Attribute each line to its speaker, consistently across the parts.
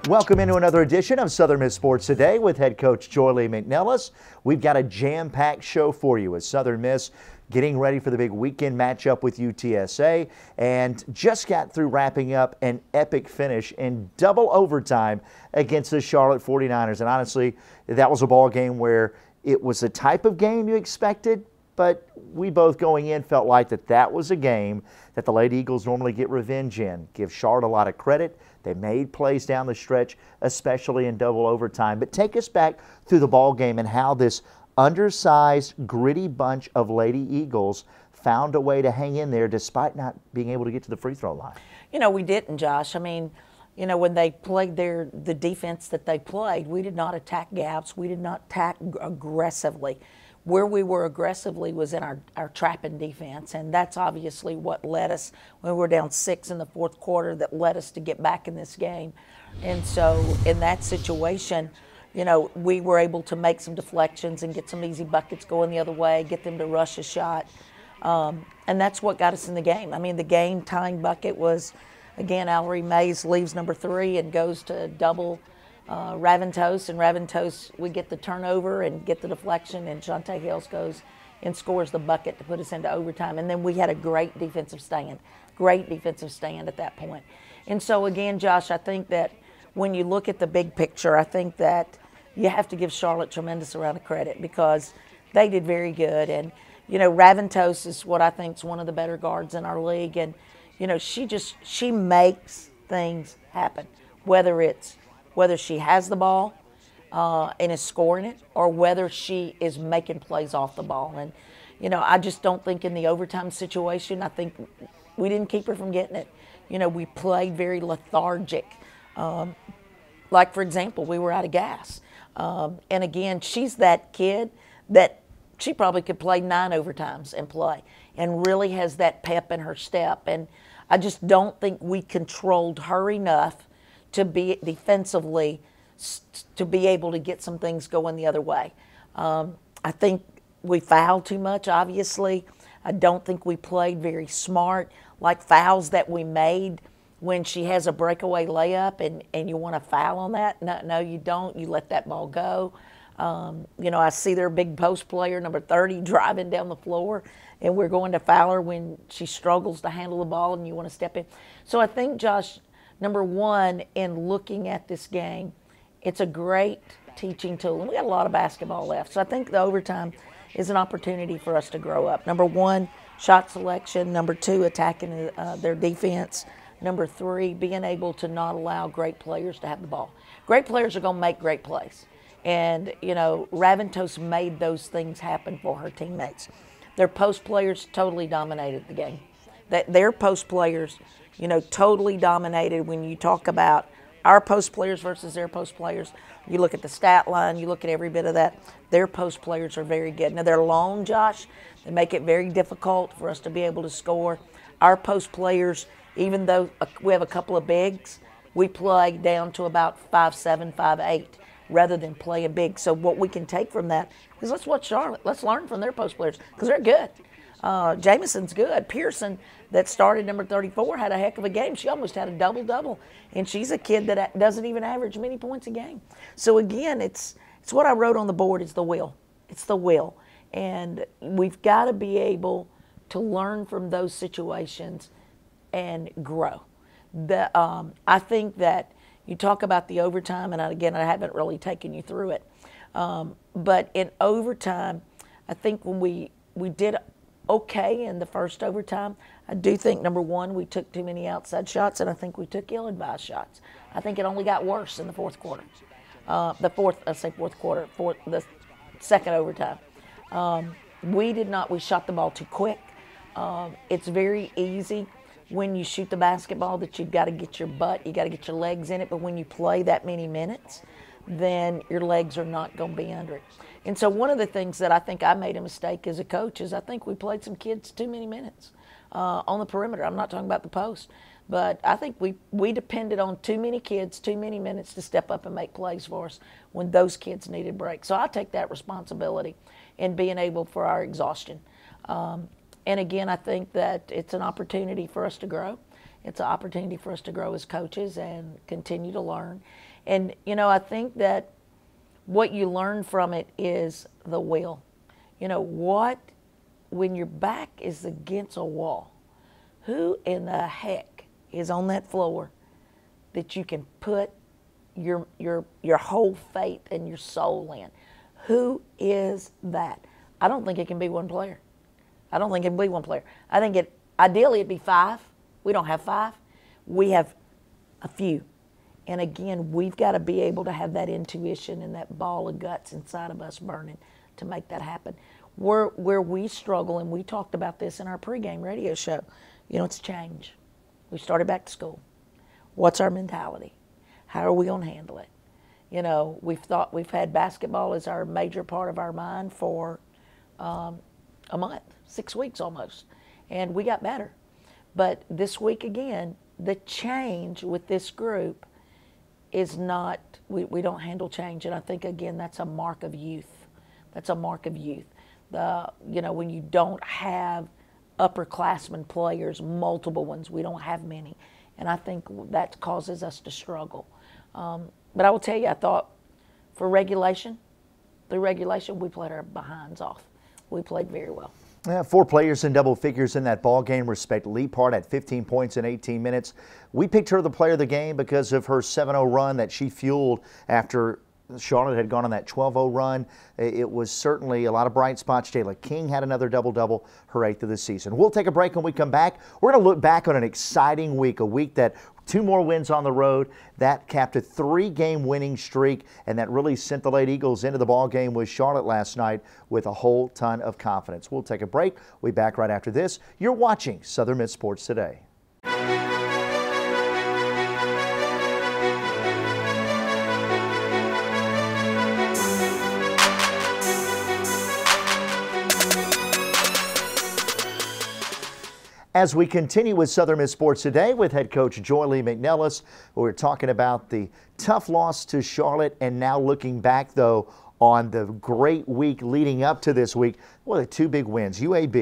Speaker 1: Welcome into another edition of Southern Miss Sports Today with head coach Joy Lee McNelis. We've got a jam-packed show for you as Southern Miss getting ready for the big weekend matchup with UTSA and just got through wrapping up an epic finish in double overtime against the Charlotte 49ers. And honestly, that was a ball game where it was the type of game you expected, but we both going in felt like that was a game that the Lady Eagles normally get revenge in. Give Charlotte a lot of credit. They made plays down the stretch, especially in double overtime. But take us back through the ball game and how this undersized, gritty bunch of Lady Eagles found a way to hang in there despite not being able to get to the free throw line.
Speaker 2: You know, we didn't, Josh. I mean, you know, when they played the defense that they played, we did not attack gaps. We did not attack aggressively. Where we were aggressively was in our trapping defense, and that's obviously what led us, when we were down 6 in the fourth quarter, that led us to get back in this game. And so in that situation, you know, we were able to make some deflections and get some easy buckets going the other way, get them to rush a shot. And that's what got us in the game. I mean, the game-tying bucket was, again, Allery Mays leaves number 3 and goes to double Raventos, and Raventos, we get the turnover and get the deflection, and Shantae Hills goes and scores the bucket to put us into overtime. And then we had a great defensive stand at that point. And so, again, Josh, I think that when you look at the big picture, I think that you have to give Charlotte tremendous amount of credit because they did very good. And, you know, Raventos is what I think is one of the better guards in our league. And, you know, she makes things happen, whether she has the ball and is scoring it, or whether she is making plays off the ball. And, you know, I just don't think in the overtime situation, I think we didn't keep her from getting it. You know, we played very lethargic. Like, for example, we were out of gas. And, again, she's that kid that she probably could play 9 overtimes and play, and really has that pep in her step. And I just don't think we controlled her enough to be defensively, to be able to get some things going the other way. I think we fouled too much, obviously. I don't think we played very smart, like fouls that we made when she has a breakaway layup and you want to foul on that. No, you don't. You let that ball go. You know, I see their big post player, number 30, driving down the floor, and we're going to foul her when she struggles to handle the ball and you want to step in. So I think, Josh, number one, in looking at this game, it's a great teaching tool. And we got a lot of basketball left. So I think the overtime is an opportunity for us to grow up. Number one, shot selection. Number 2, attacking their defense. Number 3, being able to not allow great players to have the ball. Great players are going to make great plays. And, you know, Raventos made those things happen for her teammates. Their post players totally dominated the game. Their post players, you know, totally dominated. When you talk about our post players versus their post players, you look at the stat line, you look at every bit of that, their post players are very good. Now, they're long, Josh. They make it very difficult for us to be able to score. Our post players, even though we have a couple of bigs, we play down to about 5'7", 5'8", rather than playing big. So what we can take from that is let's watch Charlotte. Let's learn from their post players because they're good. Jameson's good. Pearson, that started number 34, had a heck of a game. She almost had a double-double, and she's a kid that doesn't even average many points a game. So, again, it's what I wrote on the board. It's the will. It's the will. And we've got to be able to learn from those situations and grow. I think that you talk about the overtime, and again, I haven't really taken you through it. But in overtime, I think when we did okay in the first overtime, I do think, number one, we took too many outside shots, and I think we took ill-advised shots. I think it only got worse in the fourth quarter. The second overtime. We shot the ball too quick. It's very easy when you shoot the basketball that you've got to get your butt, you got to get your legs in it, but when you play that many minutes, then your legs are not going to be under it. And so one of the things that I think I made a mistake as a coach is I think we played some kids too many minutes on the perimeter. I'm not talking about the post, but I think we depended on too many kids, too many minutes to step up and make plays for us when those kids needed breaks. So I take that responsibility in being able for our exhaustion. And again, I think that it's an opportunity for us to grow. It's an opportunity for us to grow as coaches and continue to learn. And, you know, I think that what you learn from it is the will. You know, when your back is against a wall, who in the heck is on that floor that you can put your whole faith and your soul in? Who is that? I don't think it can be one player. I don't think it can be one player. I think ideally it'd be 5. We don't have 5. We have a few. And again, we've got to be able to have that intuition and that ball of guts inside of us burning to make that happen. Where we struggle, and we talked about this in our pregame radio show, you know, it's change. We started back to school. What's our mentality? How are we going to handle it? You know, we've had basketball as our major part of our mind for a month, 6 weeks almost, and we got better. But this week again, the change with this group is not, we don't handle change, and I think again that's a mark of youth. That's a mark of youth. You know, when you don't have upperclassmen players, multiple ones, we don't have many, and I think that causes us to struggle. But I will tell you, I thought through regulation, we played our behinds off. We played very well.
Speaker 1: 4 players in double figures in that ball game, respectively. Part at 15 points in 18 minutes. We picked her the player of the game because of her 7-0 run that she fueled after Charlotte had gone on that 12-0 run. It was certainly a lot of bright spots. Jayla King had another double-double, her 8th of the season. We'll take a break. When we come back, we're going to look back on an exciting week, a week that 2 more wins on the road. That capped a 3-game winning streak, and that really sent the Lady Eagles into the ball game with Charlotte last night with a whole ton of confidence. We'll take a break. We'll be back right after this. You're watching Southern Miss Sports Today. As we continue with Southern Miss Sports Today with head coach Joylee McNelis, we're talking about the tough loss to Charlotte, and now looking back, though, on the great week leading up to this week. Well, the 2 big wins. UAB,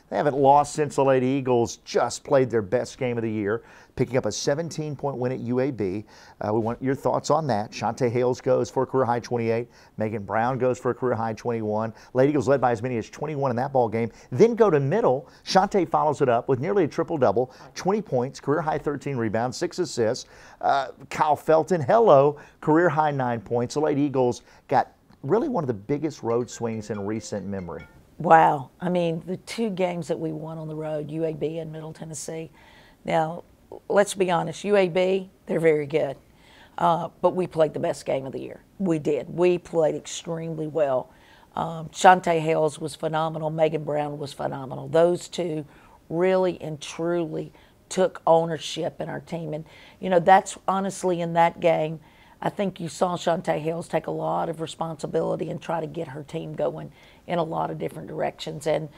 Speaker 1: they haven't lost since the Lady Eagles just played their best game of the year, picking up a 17-point win at UAB. We want your thoughts on that. Shantae Hales goes for a career-high 28. Megan Brown goes for a career-high 21. Lady Eagles led by as many as 21 in that ball game. Then go to middle. Shantae follows it up with nearly a triple-double, 20 points, career-high 13 rebounds, 6 assists. Kyle Felton, hello, career-high 9 points. The Lady Eagles got really one of the biggest road swings in recent memory.
Speaker 2: Wow. I mean, the 2 games that we won on the road, UAB and Middle Tennessee. Now, let's be honest, UAB, they're very good. But we played the best game of the year. We did. We played extremely well. Shantae Hales was phenomenal. Megan Brown was phenomenal. Those 2 really and truly took ownership in our team. And, you know, that's honestly in that game, I think you saw Shantae Hales take a lot of responsibility and try to get her team going in a lot of different directions. And,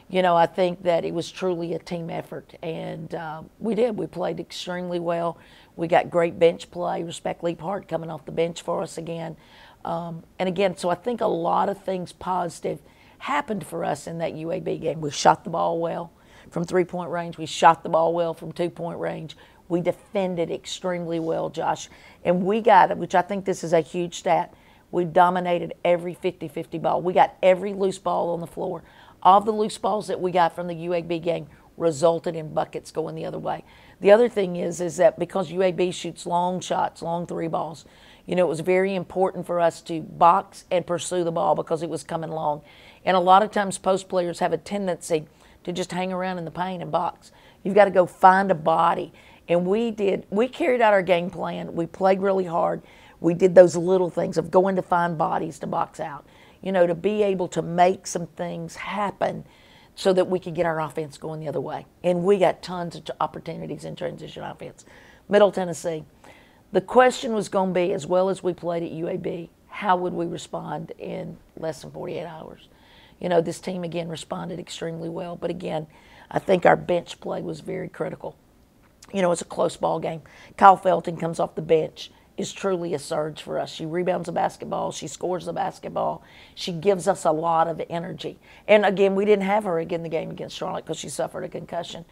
Speaker 2: you know, I think that it was truly a team effort. And we did. We played extremely well. We got great bench play. Respect Lee Hart coming off the bench for us again. And again, so I think a lot of things positive happened for us in that UAB game. We shot the ball well from 3-point range. We shot the ball well from 2-point range. We defended extremely well, Josh. And we got it, which I think this is a huge stat. We dominated every 50-50 ball. We got every loose ball on the floor. All the loose balls that we got from the UAB game resulted in buckets going the other way. The other thing is that because UAB shoots long shots, long 3 balls, you know, it was very important for us to box and pursue the ball because it was coming long. And a lot of times post players have a tendency to just hang around in the paint and box. You've got to go find a body. And we did. We carried out our game plan. We played really hard. We did those little things of going to find bodies to box out, you know, to be able to make some things happen so that we could get our offense going the other way. And we got tons of opportunities in transition offense. Middle Tennessee, the question was going to be, as well as we played at UAB, how would we respond in less than 48 hours? You know, this team, again, responded extremely well. But, again, I think our bench play was very critical. You know, it's a close ball game. Kyle Felton comes off the bench, is truly a surge for us. She rebounds the basketball. She scores the basketball. She gives us a lot of energy. And, again, we didn't have her again the game against Charlotte because she suffered a concussion.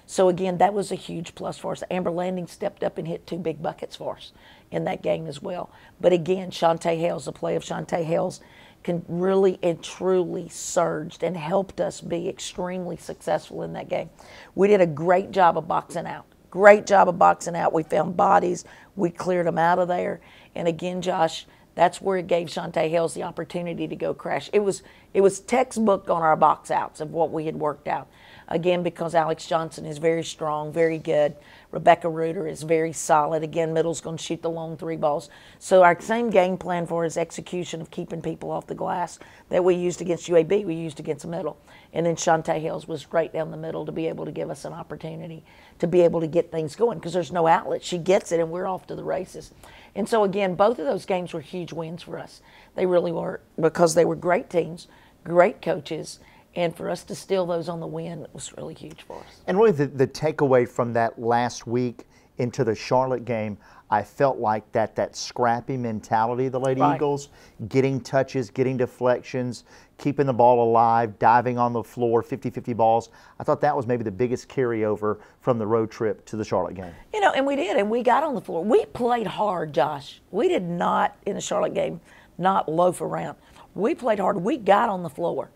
Speaker 2: So, again, that was a huge plus for us. Amber Landing stepped up and hit 2 big buckets for us. in that game as well. But again, Shantae Hales, the play of Shantae Hales, can really and truly surged and helped us be extremely successful in that game. We did a great job of boxing out. Great job of boxing out. We found bodies. We cleared them out of there. And again, Josh, that's where it gave Shantae Hales the opportunity to go crash. It was textbook on our box outs of what we had worked out. Again, because Alex Johnson is very strong, very good. Rebecca Reuter is very solid. Again, middle's going to shoot the long 3 balls. So our same game plan for his execution of keeping people off the glass that we used against UAB, we used against the middle. And then Shantae Hales was great down the middle to be able to give us an opportunity to be able to get things going because there's no outlet. She gets it, and we're off to the races. And so, again, both of those games were huge wins for us. They really were because they were great teams, great coaches, and for us to steal those on the win was really huge for us.
Speaker 1: And really the takeaway from that last week into the Charlotte game, I felt like that scrappy mentality of the Lady Eagles, getting touches, getting deflections, keeping the ball alive, diving on the floor, 50-50 balls. I thought that was maybe the biggest carryover from the road trip to the Charlotte game. You
Speaker 2: know, and we did, and we got on the floor. We played hard, Josh. We did not, in the Charlotte game, not loaf around. We played hard. We got on the floor.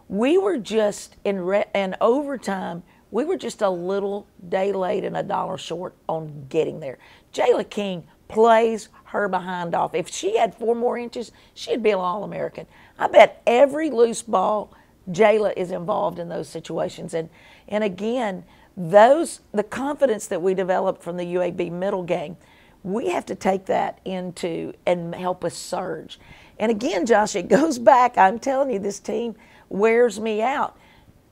Speaker 2: We were just, in overtime, we were just a little day late and a dollar short on getting there. Jayla King plays her behind off. If she had 4 more inches, she'd be an All-American. I bet every loose ball, Jayla is involved in those situations. And again, the confidence that we developed from the UAB middle game, we have to take that into and help us surge. And again, Josh, it goes back. I'm telling you, this team wears me out.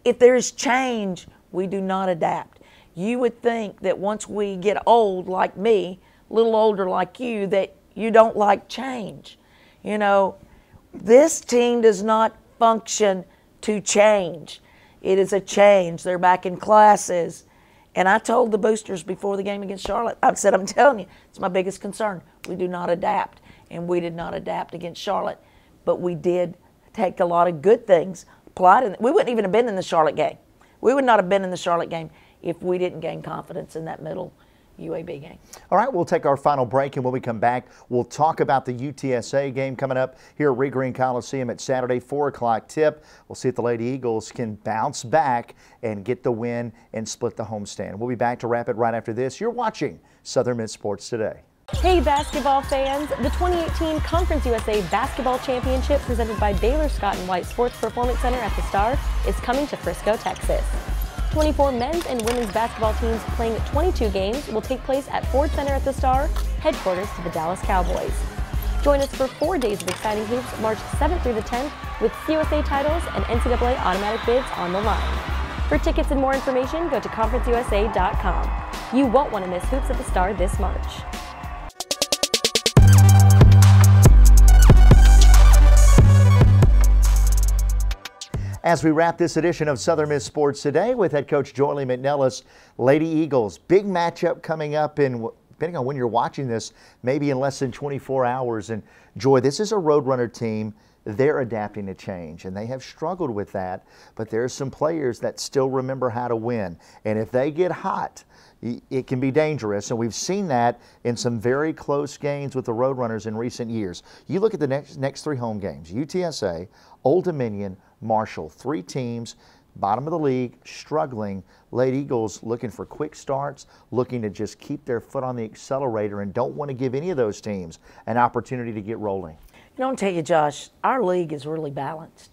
Speaker 2: If there's change, we do not adapt. You would think that once we get old like me, a little older like you, that you don't like change. You know, this team does not function to change. It is a change. They're back in classes. And I told the boosters before the game against Charlotte, I said, I'm telling you, it's my biggest concern. We do not adapt. And we did not adapt against Charlotte, but we did take a lot of good things, applied in. We wouldn't even have been in the Charlotte game. We would not have been in the Charlotte game if we didn't gain confidence in that middle UAB game.
Speaker 1: All right, we'll take our final break, and when we come back, we'll talk about the UTSA game coming up here at Red Green Coliseum at Saturday, 4 o'clock tip. We'll see if the Lady Eagles can bounce back and get the win and split the homestand. We'll be back to wrap it right after this. You're watching Southern Miss Sports Today.
Speaker 3: Hey basketball fans, the 2018 Conference USA Basketball Championship presented by Baylor Scott & White Sports Performance Center at the Star is coming to Frisco, Texas. 24 men's and women's basketball teams playing 22 games will take place at Ford Center at the Star, headquarters to the Dallas Cowboys. Join us for 4 days of exciting hoops March 7th through the 10th with CUSA titles and NCAA automatic bids on the line. For tickets and more information, go to conferenceusa.com. You won't want to miss Hoops at the Star this March.
Speaker 1: As we wrap this edition of Southern Miss Sports Today with head coach Joy McNelis, Lady Eagles, big matchup coming up in, depending on when you're watching this, maybe in less than 24 hours. And Joy, this is a Roadrunner team. They're adapting to change, and they have struggled with that, but there's some players that still remember how to win. And if they get hot, it can be dangerous, and we've seen that in some very close games with the Roadrunners in recent years. You look at the next 3 home games, UTSA, Old Dominion, Marshall, 3 teams, bottom of the league, struggling. Lady Eagles looking for quick starts, looking to just keep their foot on the accelerator and don't want to give any of those teams an opportunity to get rolling.
Speaker 2: You know, I'll tell you, Josh, our league is really balanced.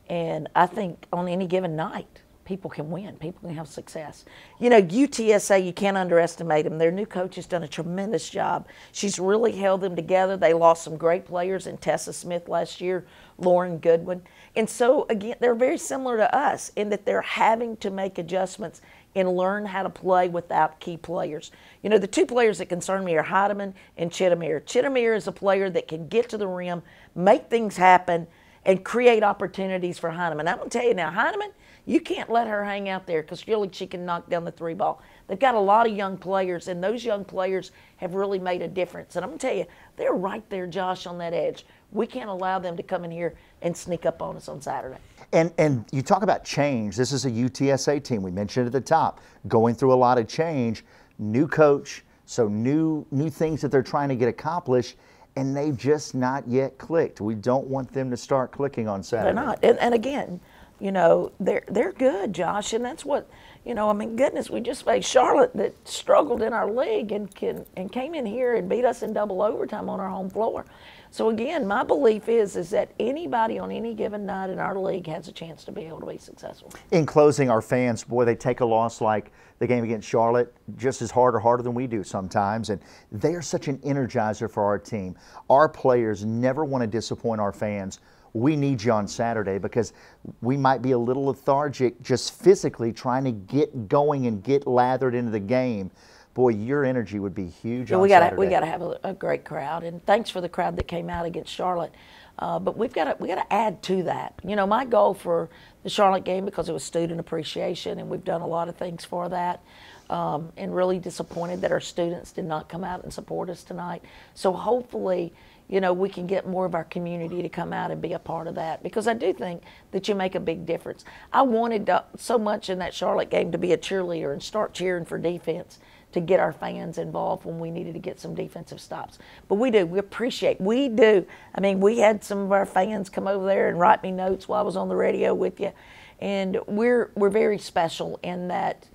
Speaker 2: And I think on any given night, people can win. People can have success. You know, UTSA, you can't underestimate them. Their new coach has done a tremendous job. She's really held them together. They lost some great players in Tessa Smith last year, Lauren Goodwin. And so, again, they're very similar to us in that they're having to make adjustments and learn how to play without key players. You know, the 2 players that concern me are Heidemann and Chittimere. Chittimere is a player that can get to the rim, make things happen, and create opportunities for Heidemann. I'm going to tell you now, Heidemann, you can't let her hang out there because really she can knock down the 3 ball. They've got a lot of young players, and those young players have really made a difference. And I'm going to tell you, they're right there, Josh, on that edge. We can't allow them to come in here and sneak up on us on Saturday.
Speaker 1: And you talk about change. This is a UTSA team. We mentioned at the top, going through a lot of change. New coach, So new things that they're trying to get accomplished, and they've just not yet clicked. We don't want them to start clicking on Saturday.
Speaker 2: They're not. And again, you know, they're good, Josh, and that's what, you know, I mean, goodness, we just faced Charlotte that struggled in our league and came in here and beat us in double overtime on our home floor. So again, my belief is that anybody on any given night in our league has a chance to be able to be successful.
Speaker 1: In closing, our fans, boy, they take a loss like the game against Charlotte just as hard or harder than we do sometimes, and they are such an energizer for our team. Our players never want to disappoint our fans. We need you on Saturday because we might be a little lethargic just physically trying to get going and get lathered into the game. Boy, your energy would be huge on Saturday.
Speaker 2: We got to have a great crowd, and thanks for the crowd that came out against Charlotte. But we got to add to that. You know, my goal for the Charlotte game, because it was student appreciation, and we've done a lot of things for that, and really disappointed that our students did not come out and support us tonight. So hopefully, you know, we can get more of our community to come out and be a part of that, because I do think that you make a big difference. I wanted so much in that Charlotte game to be a cheerleader and start cheering for defense to get our fans involved when we needed to get some defensive stops. But we do. We do. I mean, we had some of our fans come over there and write me notes while I was on the radio with you. And we're very special in that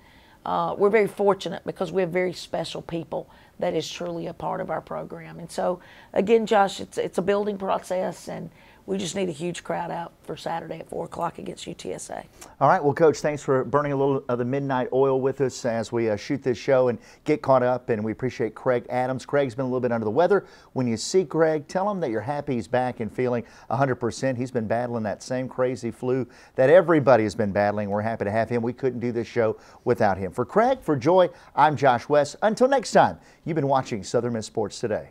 Speaker 2: we're very fortunate because we have very special people that is truly a part of our program. And so, again, Josh, it's a building process, and we just need a huge crowd out for Saturday at 4 o'clock against UTSA.
Speaker 1: All right. Well, Coach, thanks for burning a little of the midnight oil with us as we shoot this show and get caught up, and we appreciate Craig Adams. Craig's been a little bit under the weather. When you see Craig, tell him that you're happy he's back and feeling 100%. He's been battling that same crazy flu that everybody has been battling. We're happy to have him. We couldn't do this show without him. For Craig, for Joy, I'm Josh West. Until next time, you've been watching Southern Miss Sports Today.